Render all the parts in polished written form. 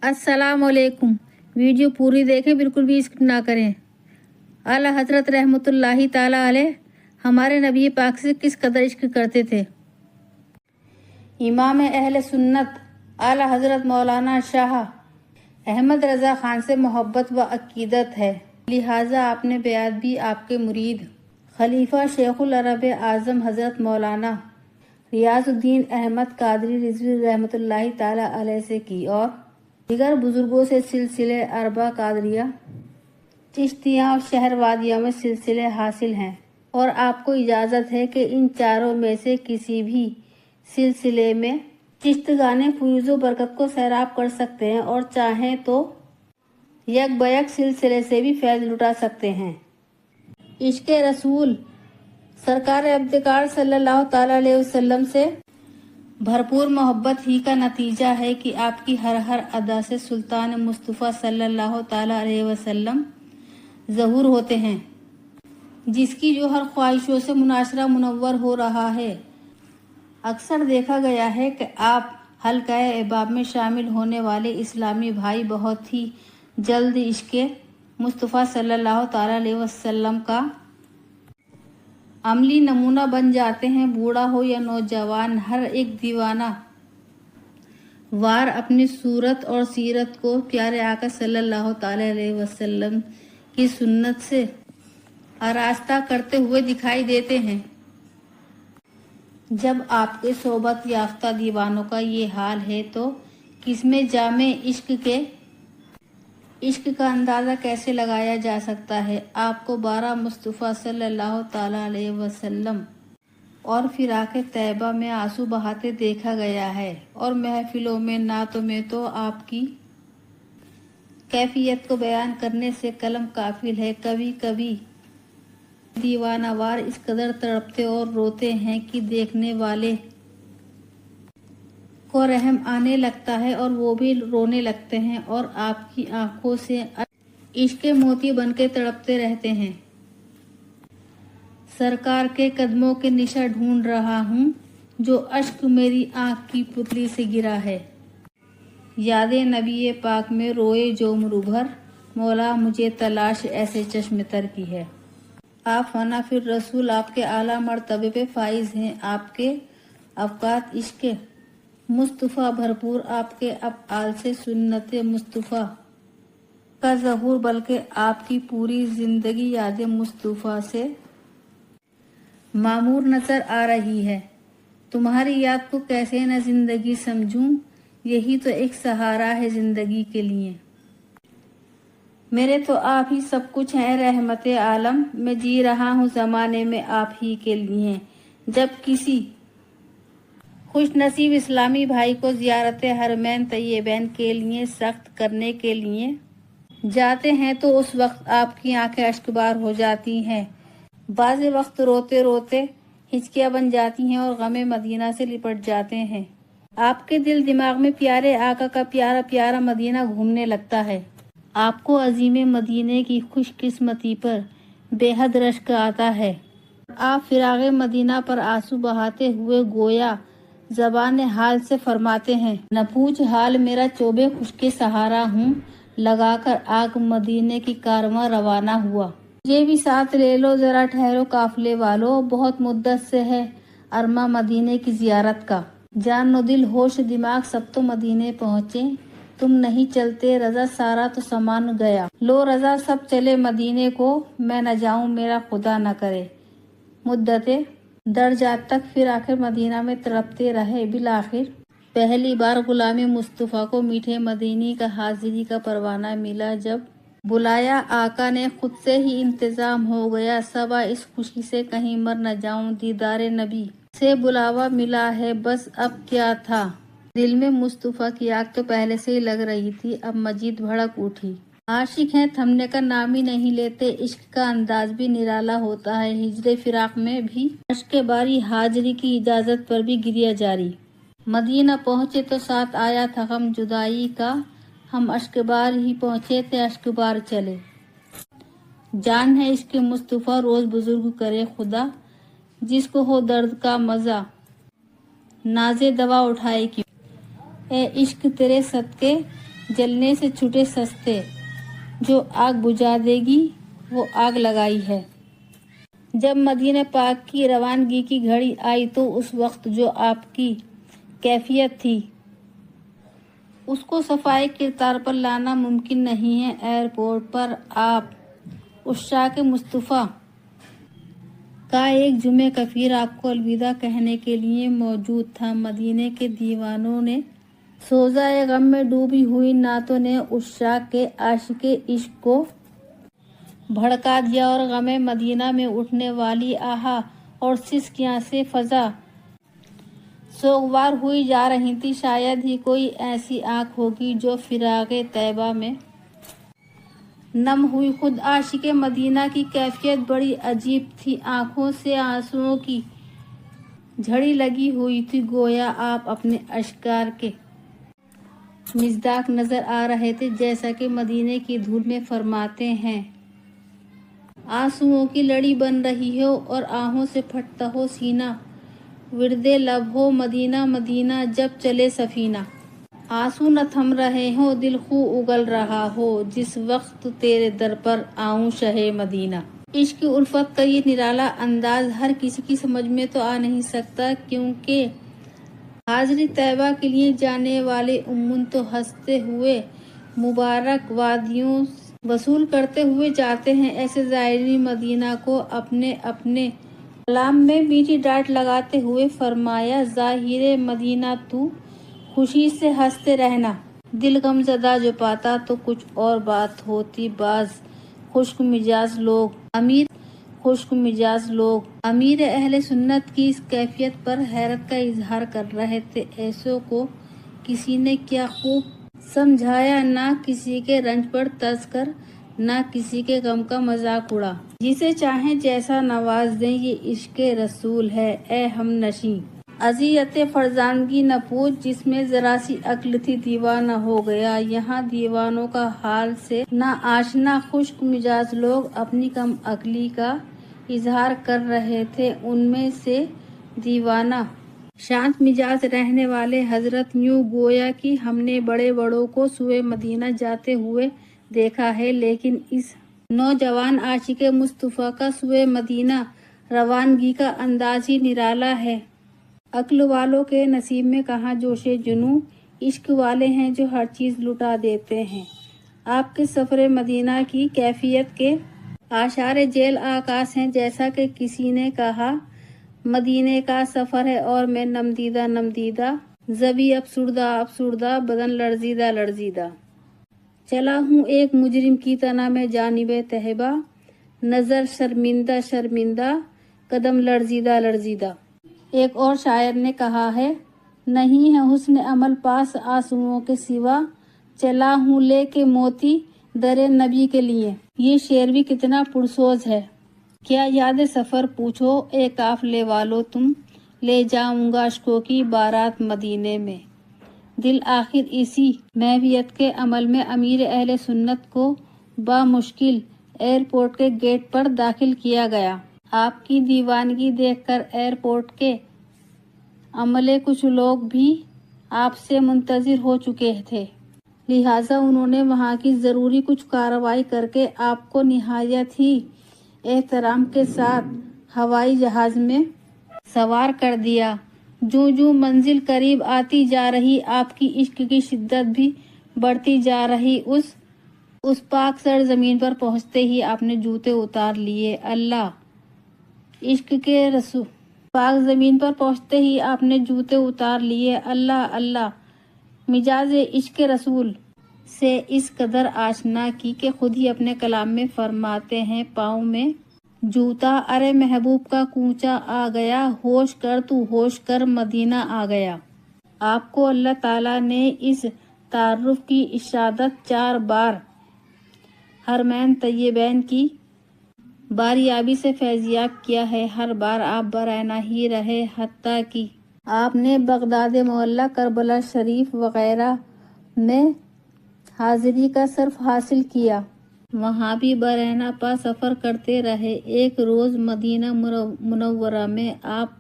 अस्सलाम वालेकुम। वीडियो पूरी देखें, बिल्कुल भी स्किप ना करें। आला हजरत रहमतुल्लाहि ताला अलैह हमारे नबी पाक से किस कदर इश्क करते थे। इमाम अहले सुन्नत आला हजरत मौलाना शाह अहमद रजा खान से मोहब्बत व अकीदत है, लिहाजा आपने बेयात भी आपके मुरीद खलीफा शेखुल अरब आज़म हजरत मौलाना रियाजुद्दीन अहमद कादरी रिजवी रहमतुल्लाहि ताला अलैह से की और दीगर बुजुर्गों से सिलसिले अरबा कादरिया चिश्तिया और शहरवादिया में सिलसिले हासिल हैं और आपको इजाज़त है कि इन चारों में से किसी भी सिलसिले में चिश्तगाने फयूज़ो बरकत को सैराब कर सकते हैं और चाहें तो यक बयक सिलसिले से भी फैज़ लुटा सकते हैं। इश्क़ रसूल सरकार अब्दकार सल्लल्लाहु ताला अलैहि वसल्लम से भरपूर मोहब्बत ही का नतीजा है कि आपकी हर अदा से सुल्तान मुस्तफ़ा सल्लल्लाहु ताला अलैहि वसल्लम ज़हूर होते हैं, जिसकी जो हर ख्वाहिशों से मुनाशरा मुनव्वर हो रहा है। अक्सर देखा गया है कि आप हल्का-ए अहबाब में शामिल होने वाले इस्लामी भाई बहुत ही जल्द इश्क़ मुस्तफ़ा सल्लल्लाहु ताला अलैहि वसल्लम का अमली नमूना बन जाते हैं। बूढ़ा हो या नौजवान, हर एक दीवाना वार अपनी सूरत और सीरत को प्यारे आका सल्लल्लाहु ताला अलैहि वसल्लम की सुन्नत से आरास्ता करते हुए दिखाई देते हैं। जब आपके सोबत याफ्ता दीवानों का ये हाल है तो किसमें जामे इश्क का अंदाज़ा कैसे लगाया जा सकता है। आपको 12 मुस्तफ़ा सल्लल्लाहु ताला अलैहि वसल्लम और फिराक़े तैयबा में आंसू बहाते देखा गया है और महफिलों में नातों में तो आपकी कैफियत को बयान करने से कलम काफिल है। कभी कभी दीवानावार इस कदर तड़पते और रोते हैं कि देखने वाले को रहम आने लगता है और वो भी रोने लगते हैं और आपकी आंखों से इश्क मोती बनके तड़पते रहते हैं। सरकार के कदमों के निशा ढूंढ रहा हूँ, जो अश्क मेरी आंख की पुतली से गिरा है। यादे नबी पाक में रोए जो मुरुभर, मौला मुझे तलाश ऐसे चश्म तर की है। आप फना फिर रसूल आपके आला मर्तबे पे फाइज हैं। आपके अवकात इश्क मुस्तफ़ा भरपूर, आपके अफ़आल से सुन्नत मुस्तफ़ा का ज़हूर, बल्कि आपकी पूरी ज़िंदगी याद मुस्तफ़ा से मामूर नज़र आ रही है। तुम्हारी याद को कैसे न ज़िंदगी समझूं, यही तो एक सहारा है ज़िंदगी के लिए। मेरे तो आप ही सब कुछ हैं रहमत आलम, मैं जी रहा हूँ ज़माने में आप ही के लिए। जब किसी खुश नसीब इस्लामी भाई को ज़ियारत हरमैन तैयबैन के लिए सख्त करने के लिए जाते हैं तो उस वक्त आपकी आंखें अश्कबार हो जाती हैं। बाज़ वक्त रोते रोते हिचकियाँ बन जाती हैं और गमे मदीना से लिपट जाते हैं। आपके दिल दिमाग में प्यारे आका का प्यारा प्यारा मदीना घूमने लगता है। आपको अजीम मदीने की खुशकिस्मती पर बेहद रश्क आता है। आप फिरागे मदीना पर आंसू बहाते हुए गोया ज़बान हाल से फरमाते हैं, न पूछ हाल मेरा चोबे खुश के सहारा हूँ, लगाकर आग मदीने की कारवां रवाना हुआ। ये भी साथ ले लो ज़रा ठहरो काफिले वालों, बहुत मुद्दत से है अरमा मदीने की ज़ियारत का। जान व दिल होश दिमाग सब तो मदीने पहुँचे, तुम नहीं चलते रज़ा सारा तो समान गया। लो रज़ा सब चले मदीने को, मैं न जाऊँ मेरा खुदा न करे। मुद्दते दर्जात तक फिर आखिर मदीना में तड़पते रहे। बिलाखिर पहली बार गुलामी मुस्तफ़ा को मीठे मदीनी का हाजिरी का परवाना मिला। जब बुलाया आका ने खुद से ही इंतज़ाम हो गया, सवा इस खुशी से कहीं मर न जाऊं। दीदारे नबी से बुलावा मिला है, बस अब क्या था। दिल में मुस्तफ़ा की आग तो पहले से ही लग रही थी, अब मजीद भड़क उठी। आशिक हैं थमने का नाम ही नहीं लेते, इश्क का अंदाज भी निराला होता है। हिजरे फिराक में भी अश्क बारी, हाजिरी की इजाज़त पर भी गिरिया जारी। मदीना पहुँचे तो साथ आया था गम जुदाई का, हम अश्कबार ही पहुँचे थे अश्कबार चले। जान है इश्क मुस्तफ़ा रोज़ बुजुर्ग करे खुदा, जिसको हो दर्द का मज़ा नाज़े दवा उठाए क्यों। ए इश्क तेरे सदके जलने से छूटे सस्ते, जो आग बुझा देगी वो आग लगाई है। जब मदीना पाक की रवानगी की घड़ी आई तो उस वक्त जो आपकी कैफियत थी उसको सफाई किरदार पर लाना मुमकिन नहीं है। एयरपोर्ट पर आप उश्शाक मुस्तफ़ा का एक जुमे कफीर आपको अलविदा कहने के लिए मौजूद था। मदीने के दीवानों ने सोज़ाए गम में डूबी हुई नातों ने उश्शाक के आशिके इश्क को भड़का दिया और गमे मदीना में उठने वाली आहा और सिसकियां से फजा सोगवार हुई जा रही थी। शायद ही कोई ऐसी आंख होगी जो फिरागे तैबा में नम हुई। खुद आशिके मदीना की कैफियत बड़ी अजीब थी। आंखों से आंसुओं की झड़ी लगी हुई थी, गोया आप अपने अश्कार के मिज़दाक नजर आ रहे थे। जैसा कि मदीने की धूल में फरमाते हैं, आंसुओं की लड़ी बन रही हो और आहों से फटता हो सीना, विरदे लब हो मदीना मदीना जब चले सफीना। आंसू न थम रहे हो, दिल खू उगल रहा हो, जिस वक्त तेरे दर पर आऊं शहे मदीना। इश्क की उल्फत का ये निराला अंदाज हर किसी की समझ में तो आ नहीं सकता, क्योंकि हाजरी तैबा के लिए जाने वाले उम्मन तो हंसते हुए मुबारक वादियों वसूल करते हुए जाते हैं। ऐसे ज़ायरीन मदीना को अपने अपने कलाम में मीठी डांट लगाते हुए फरमाया, ज़ाहिरे मदीना तू खुशी से हंसते रहना, दिल गमज़दा जो पाता तो कुछ और बात होती। बाज खुश्क मिजाज लोग अमीर अहले सुन्नत की इस कैफियत पर हैरत का इजहार कर रहे थे। ऐसों को किसी ने क्या खूब समझाया, ना किसी के रंज पर तर्ज कर, ना किसी के गम का मजाक उड़ा। जिसे चाहे जैसा नवाज दें, ये इश्क़े रसूल है ए हम नशी। अज़ियत फरजानगी न पूछ, जिसमें जरा सी अक्ल थी दीवाना हो गया। यहाँ दीवानों का हाल से ना आशना खुश्क मिजाज लोग अपनी कम अक्ली का इजहार कर रहे थे। उनमें से दीवाना शांत मिजाज रहने वाले हजरत यूं गोया कि हमने बड़े बड़ों को सुए मदीना जाते हुए देखा है, लेकिन इस नौजवान आशिके मुस्तफ़ा का सुए मदीना रवानगी का अंदाज ही निराला है। अक्ल वालों के नसीब में कहाँ जोशे जुनू, इश्क वाले हैं जो हर चीज़ लुटा देते हैं। आपके सफ़र मदीना की कैफियत के आशारे जेल आकाश हैं। जैसा कि किसी ने कहा, मदीने का सफ़र है और मैं नमदीदा ज़बी अफसुर्दा बदन लर्जीदा चला हूँ एक मुजरिम की तना में जानिबे तहबा, नज़र शर्मिंदा कदम लर्जीदा। एक और शायर ने कहा है, नहीं है हुस्न अमल पास आंसुओं के सिवा, चला हूँ लेके मोती दरे नबी के लिए। ये शेर भी कितना पुरसोज है। क्या याद सफ़र पूछो ए काफले वालों तुम, ले जाऊंगा अश्कों की बारात मदीने में। दिल आखिर इसी महवियत के अमल में अमीर अहले सुन्नत को बामुश्किल एयरपोर्ट के गेट पर दाखिल किया गया। आपकी दीवानगी देखकर एयरपोर्ट के अमले कुछ लोग भी आपसे मुंतजिर हो चुके थे, लिहाजा उन्होंने वहां की ज़रूरी कुछ कार्रवाई करके आपको निहायत ही एहतराम के साथ हवाई जहाज में सवार कर दिया। जो मंजिल करीब आती जा रही, आपकी इश्क की शिद्दत भी बढ़ती जा रही। उस पाक सर जमीन पर पहुंचते ही आपने जूते उतार लिए। अल्लाह इश्क के रसूल पाक जमीन पर पहुंचते ही आपने जूते उतार लिए। अल्लाह मिजाज इश्क रसूल से इस कदर आशना की कि खुद ही अपने कलाम में फरमाते हैं, पाँव में जूता अरे महबूब का कूचा आ गया, होश कर तू होश कर मदीना आ गया। आपको अल्लाह ताला ने इस तारुफ की इशादत 4 बार हरमैन तय्यबैन की बारियाबी से फैजियाब किया है। हर बार आप बरहना ही रहे, हत्ता कि आपने बगदाद मोहल्ला करबला शरीफ वगैरह में हाजिरी का सर्फ हासिल किया, वहाँ भी बरहना पा सफ़र करते रहे। एक रोज़ मदीना मुनव्वरा में आप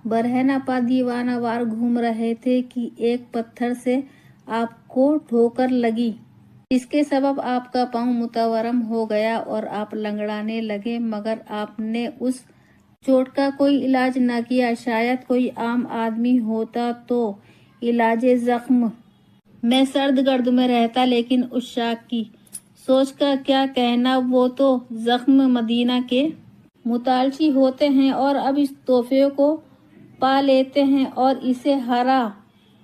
बरहना पा दीवाना वार घूम रहे थे कि एक पत्थर से آپ کو ٹھوکر لگی، اس کے سبب آپ کا پاؤں متورم ہو گیا اور آپ لنگڑانے لگے، مگر آپ نے اس چوٹ کا کوئی علاج نہ کیا۔ شاید کوئی عام آدمی ہوتا تو علاج زخم میں سرد گرد میں رہتا، لیکن اس شاخ کی سوچ کا کیا کہنا، وہ تو زخم مدینہ کے متلاشی ہوتے ہیں اور اب اس تحفے کو پا لیتے ہیں اور اسے ہرا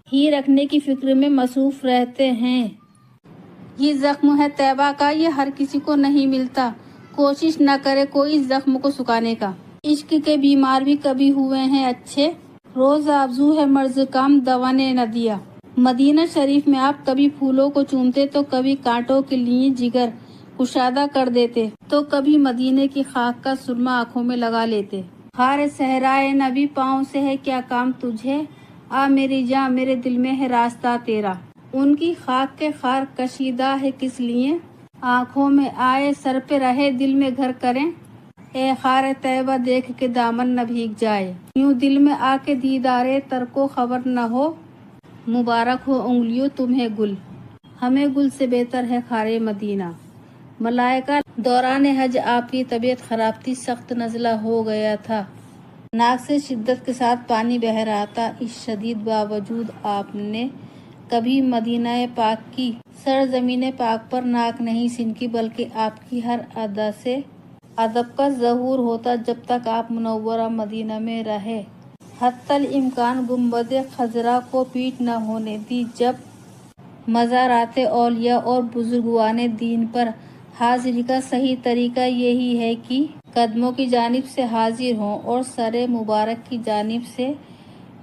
ہی رکھنے کی فکر میں مصروف رہتے ہیں۔ یہ زخم ہے طیبہ کا، یہ ہر کسی کو نہیں ملتا، کوشش نہ کرے کوئی زخم کو سکھانے کا۔ عشق کے بیمار بھی کبھی ہوئے ہیں اچھے، روز آرزو ہے مرض کام دوا نے نہ دیا۔ مدینہ شریف میں آپ کبھی پھولوں کو چومتے تو کبھی کانٹوں کے لیے جگر کشادہ کر دیتے، تو کبھی مدینے کی خاک کا سرما آنکھوں میں لگا لیتے۔ خار صحرائے نبی پاؤں سے ہے کیا کام تجھے، آ میری جاں میرے دل میں ہے راستہ تیرا۔ ان کی خاک کے خار کشیدہ ہے کس لیے، آنکھوں میں آئے سر پہ رہے دل میں گھر کریں۔ اے خار طیبہ دیکھ کے دامن نہ بھیگ جائے، یوں دل میں آ کے دیدارے تر کو خبر نہ ہو۔ مبارک ہو انگلیوں تمہیں گل، ہمیں گل سے بہتر ہے خار مدینہ۔ ملائکہ دوران حج آپ کی طبیعت خراب تھی، سخت نزلہ ہو گیا تھا، ناک سے شدت کے ساتھ پانی بہہ رہا تھا۔ اس شدید باوجود آپ نے کبھی مدینہ پاک کی سرزمین پاک پر ناک نہیں سنکی، بلکہ آپ کی ہر ادا سے ادب کا ظہور ہوتا جب تک آپ منورہ مدینہ میں رہے۔ حتی الامکان گنبد خضرا کو پیٹ نہ ہونے دی۔ جب مزارات اولیاء اور بزرگان دین پر حاضری کا صحیح طریقہ یہی ہے کہ قدموں کی جانب سے حاضر ہوں اور سر مبارک کی جانب سے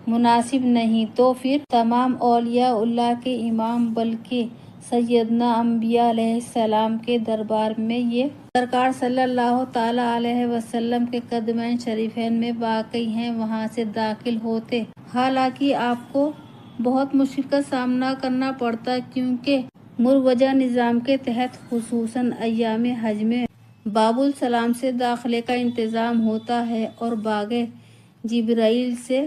مناسب نہیں، تو پھر تمام اولیاء اللہ کے امام بلکہ سیدنا انبیاء علیہ السلام کے دربار میں یہ سرکار صلی اللہ تعالیٰ علیہ وسلم کے قدمین شریفین میں واقع ہیں، وہاں سے داخل ہوتے۔ حالانکہ آپ کو بہت مشکل کا سامنا کرنا پڑتا، کیونکہ مروجہ نظام کے تحت خصوصاً ایام حج میں باب السلام سے داخلے کا انتظام ہوتا ہے اور باغ جبرائیل سے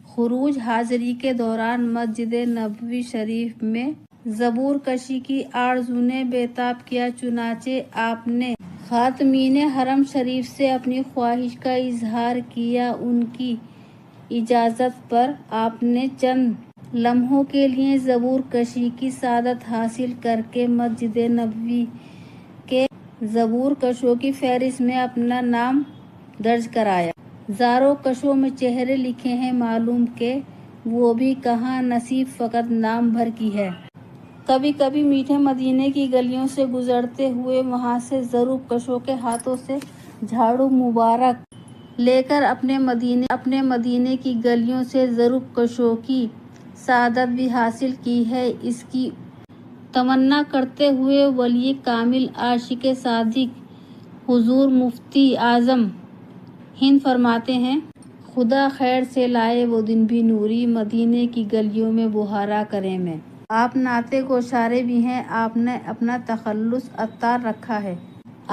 خروج۔ حاضری کے دوران مسجد نبوی شریف میں زبور کشی کی آرزو نے بےتاب کیا، چنانچہ آپ نے خادمین حرم شریف سے اپنی خواہش کا اظہار کیا۔ ان کی اجازت پر آپ نے چند لمحوں کے لیے زبور کشی کی سعادت حاصل کر کے مسجد نبوی کے زبور کشوں کی فہرست میں اپنا نام درج کرایا۔ زاروں کشوں میں چہرے لکھے ہیں، معلوم کہ وہ بھی کہاں نصیب فقط نام بھر کی ہے۔ کبھی کبھی میٹھے مدینے کی گلیوں سے گزرتے ہوئے وہاں سے ضرور کشوں کے ہاتھوں سے جھاڑو مبارک لے کر اپنے مدینے کی گلیوں سے ضرور کشوں کی سعادت بھی حاصل کی ہے، اس کی تمنا کرتے ہوئے ولی کامل عاشق صادق حضور مفتی اعظم ہند فرماتے ہیں، خدا خیر سے لائے وہ دن بھی نوری، مدینے کی گلیوں میں بہارا کریں میں۔ آپ نعت گو شاعر بھی ہیں، آپ نے اپنا تخلص عطار رکھا ہے۔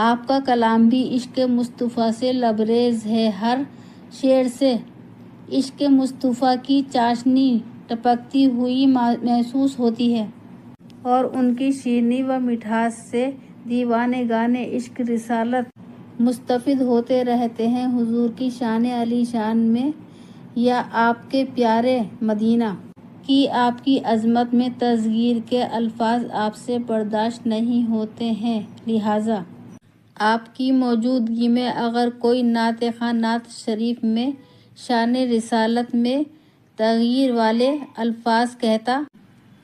آپ کا کلام بھی عشق مصطفیٰ سے لبریز ہے، ہر شعر سے عشق مصطفیٰ کی چاشنی ٹپکتی ہوئی محسوس ہوتی ہے اور ان کی شیرینی و مٹھاس سے دیوانے گان عشق رسالت مستفید ہوتے رہتے ہیں۔ حضور کی شان علی شان میں یا آپ کے پیارے مدینہ کی آپ کی عظمت میں تصغیر کے الفاظ آپ سے برداشت نہیں ہوتے ہیں، لہٰذا آپ کی موجودگی میں اگر کوئی نعت خواں نعت شریف میں شان رسالت میں تغیر والے الفاظ کہتا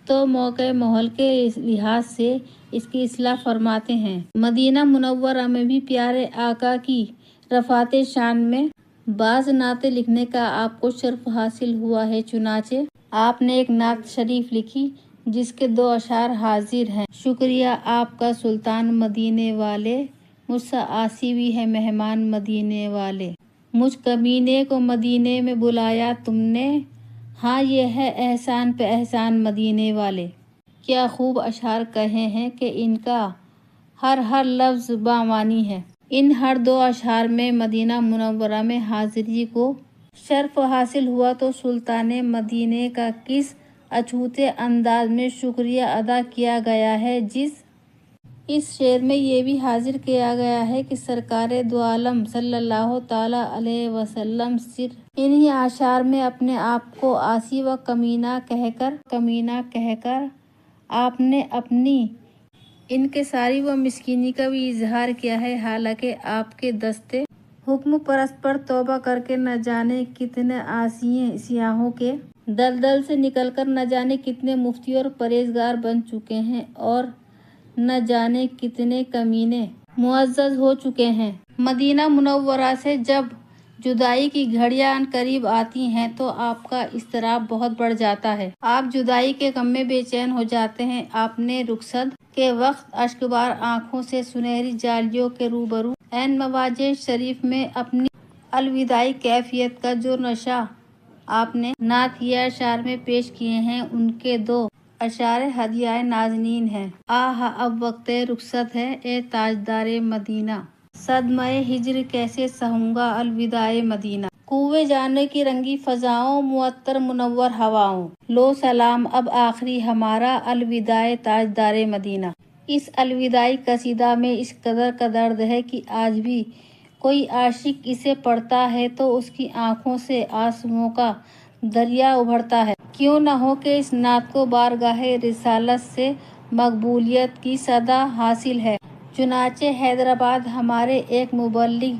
تو موقع محل کے لحاظ سے اس کی اصلاح فرماتے ہیں۔ مدینہ منورہ میں بھی پیارے آقا کی رفعت شان میں بعض نعتیں لکھنے کا آپ کو شرف حاصل ہوا ہے، چنانچہ آپ نے ایک نعت شریف لکھی جس کے 2 اشعار حاضر ہیں۔ شکریہ آپ کا سلطان مدینے والے، مجھ سے عاصی بھی ہے مہمان مدینے والے، مجھ کمینے کو مدینے میں بلایا تم نے، ہاں یہ ہے احسان پہ احسان مدینے والے۔ کیا خوب اشعار کہے ہیں کہ ان کا ہر لفظ بامعنی ہے۔ ان ہر 2 اشعار میں مدینہ منورہ میں حاضری کو شرف حاصل ہوا تو سلطان مدینے کا کس اچھوتے انداز میں شکریہ ادا کیا گیا ہے۔ اس شعر میں یہ بھی حاضر کیا گیا ہے کہ سرکار دو عالم صلی اللہ تعالیٰ علیہ وسلم صرف انہی اشعار میں اپنے آپ کو عاصی و کمینہ کہہ کر آپ نے اپنی انکساری و مسکینی کا بھی اظہار کیا ہے، حالانکہ آپ کے دستے حکم پرست پر توبہ کر کے نہ جانے کتنے عاصی سیاحوں کے دلدل سے نکل کر نہ جانے کتنے مفتی اور پرہیزگار بن چکے ہیں اور نہ جانے کتنے کمینے معزز ہو چکے ہیں۔ مدینہ منورہ سے جب جدائی کی گھڑیاں عنقریب آتی ہیں تو آپ کا اضطراب بہت بڑھ جاتا ہے۔ آپ جدائی کے غم میں بے چین ہو جاتے ہیں۔ آپ نے رخصت کے وقت اشکبار آنکھوں سے سنہری جالیوں کے روبرو عین مواضع شریف میں اپنی الوداعی کیفیت کا جو نشہ آپ نے نعتیہ اشعار میں پیش کیے ہیں، ان کے دو اشعار ہدیہ نازنین ہیں۔ آہ اب وقت رخصت ہے اے تاجدار مدینہ، صدمہ ہجر کیسے سہوں گا الوداع مدینہ۔ کوہ جانے کی رنگی فضاؤں، معطر منور ہواؤں، لو سلام اب آخری ہمارا الوداع تاجدار مدینہ۔ اس الوداعی قصیدہ میں اس قدر کا درد ہے کہ آج بھی کوئی عاشق اسے پڑھتا ہے تو اس کی آنکھوں سے آنسوؤں کا دریا ابھرتا ہے۔ کیوں نہ ہو کہ اس نعت کو بارگاہ رسالت سے مقبولیت کی صدا حاصل ہے۔ چنانچہ حیدرآباد ہمارے ایک مبلغ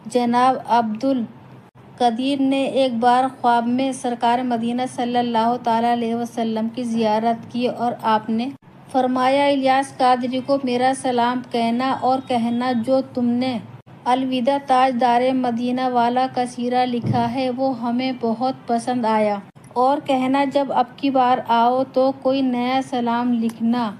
جناب عبدالقدیر نے ایک بار خواب میں سرکار مدینہ صلی اللہ تعالیٰ علیہ وسلم کی زیارت کی اور آپ نے فرمایا، الیاس قادری کو میرا سلام کہنا اور کہنا جو تم نے الوداع تاجدار مدینہ والا قصیدہ لکھا ہے وہ ہمیں بہت پسند آیا، اور کہنا جب اب کی بار آؤ تو کوئی نیا سلام لکھنا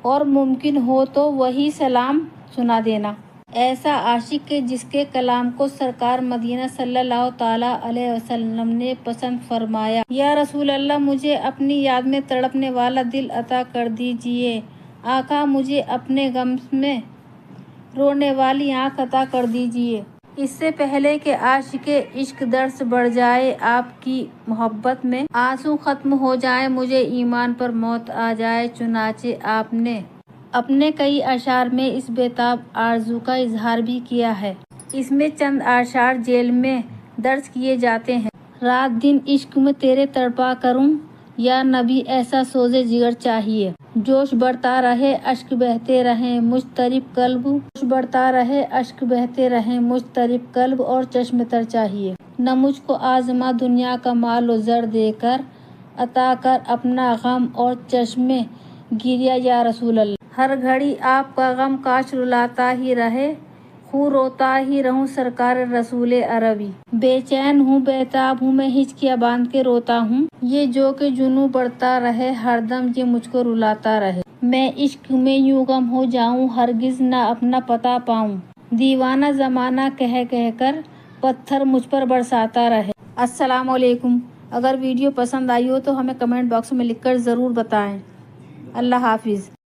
اور ممکن ہو تو وہی سلام سنا دینا۔ ایسا عاشق کہ جس کے کلام کو سرکار مدینہ صلی اللہ تعالیٰ علیہ وسلم نے پسند فرمایا، یا رسول اللہ مجھے اپنی یاد میں تڑپنے والا دل عطا کر دیجئے، آقا مجھے اپنے غم میں رونے والی آنکھ عطا کر دیجئے۔ اس سے پہلے کہ عاشق عشق درس بڑھ جائے، آپ کی محبت میں آنسو ختم ہو جائیں، مجھے ایمان پر موت آ جائے۔ چنانچہ آپ نے اپنے کئی اشعار میں اس بیتاب آرزو کا اظہار بھی کیا ہے۔ اس میں چند اشعار ذیل میں درج کیے جاتے ہیں۔ رات دن عشق میں تیرے تڑپا کروں، یا نبی ایسا سوز جگر چاہیے، جوش بڑھتا رہے اشک بہتے رہیں مضطرب قلب اور چشم تر چاہیے۔ نہ مجھ کو آزما دنیا کا مال و زر دے کر، عطا کر اپنا غم اور چشم گریہ یا رسول اللہ۔ ہر گھڑی آپ کا غم کاش رلاتا ہی رہے، خوں روتا ہی رہوں سرکار رسول عربی۔ بے چین ہوں بے-تاب ہوں میں ہچکیاں باندھ کے روتا ہوں، یہ جو کہ جنوں بڑھتا رہے ہر دم یہ مجھ کو رلاتا رہے۔ میں عشق میں یوں گم ہو جاؤں ہرگز نہ اپنا پتہ پاؤں، دیوانہ زمانہ کہہ کر پتھر مجھ پر برساتا رہے۔ السلام علیکم۔ اگر ویڈیو پسند آئی ہو تو ہمیں کمنٹ باکس میں لکھ کر ضرور بتائیں۔ اللہ حافظ۔